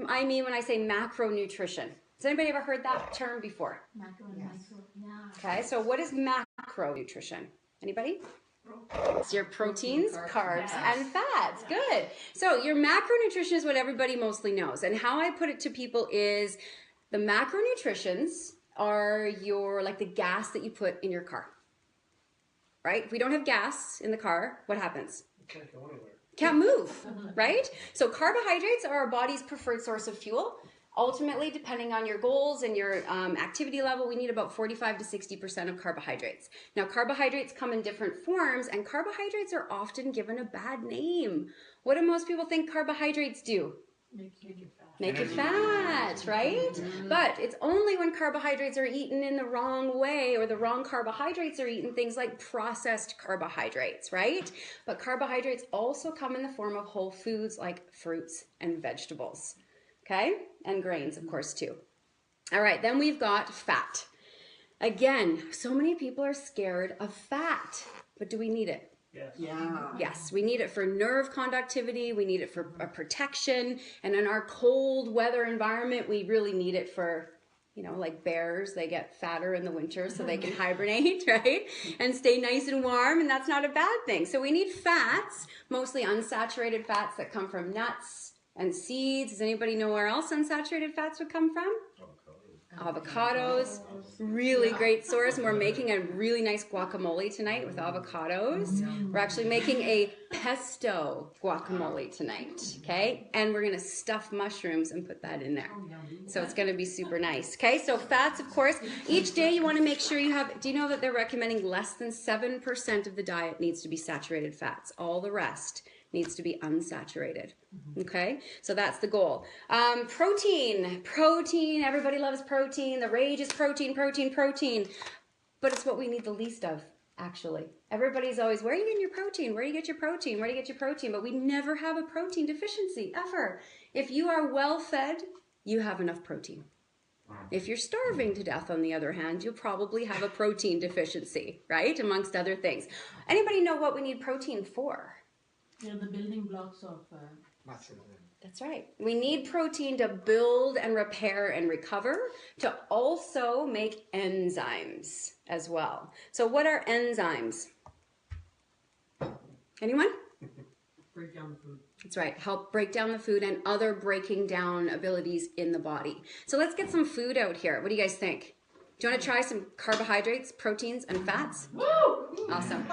I mean when I say macronutrition? Has anybody ever heard that term before? Macro and micro, yeah. Okay, so what is macronutrition? Anybody? It's your proteins, carbs, and fats. Good. So your macronutrition is what everybody mostly knows. And how I put it to people is the macronutrients are your, like the gas that you put in your car. Right? If we don't have gas in the car, what happens? Can't go anywhere. Can't move, right? So carbohydrates are our body's preferred source of fuel. Ultimately, depending on your goals and your activity level, we need about 45 to 60% of carbohydrates. Now, carbohydrates come in different forms, and carbohydrates are often given a bad name. What do most people think carbohydrates do? Make you fat. Make you fat, right? But it's only when carbohydrates are eaten in the wrong way or the wrong carbohydrates are eaten, things like processed carbohydrates, right? But carbohydrates also come in the form of whole foods like fruits and vegetables, okay? And grains, of course, too. All right, then we've got fat. Again, so many people are scared of fat, but do we need it? Yes. Yeah. Yes, we need it for nerve conductivity, we need it for protection, and in our cold weather environment, we really need it for, you know, like bears, they get fatter in the winter so they can hibernate, right? And stay nice and warm, and that's not a bad thing. So we need fats, mostly unsaturated fats that come from nuts and seeds. Does anybody know where else unsaturated fats would come from? Avocados, really great source. And we're making a really nice guacamole tonight with avocados. We're actually making a pesto guacamole tonight, okay? And we're gonna stuff mushrooms and put that in there. So it's gonna be super nice, okay? So fats, of course. Each day you wanna make sure you have, do you know that they're recommending less than 7% of the diet needs to be saturated fats? All the rest needs to be unsaturated, okay? So that's the goal. Protein, everybody loves protein. The rage is protein, but it's what we need the least of, actually. Everybody's always, where are you getting your protein? Where do you get your protein? Where do you get your protein? But we never have a protein deficiency, ever. If you are well fed, you have enough protein. If you're starving to death, on the other hand, you'll probably have a protein deficiency, right? Amongst other things. Anybody know what we need protein for? They're the building blocks of... That's right. We need protein to build and repair and recover, to also make enzymes as well. So what are enzymes? Anyone? Break down the food. That's right. Help break down the food and other breaking down abilities in the body. So let's get some food out here. What do you guys think? Do you want to try some carbohydrates, proteins, and fats? Woo! Awesome.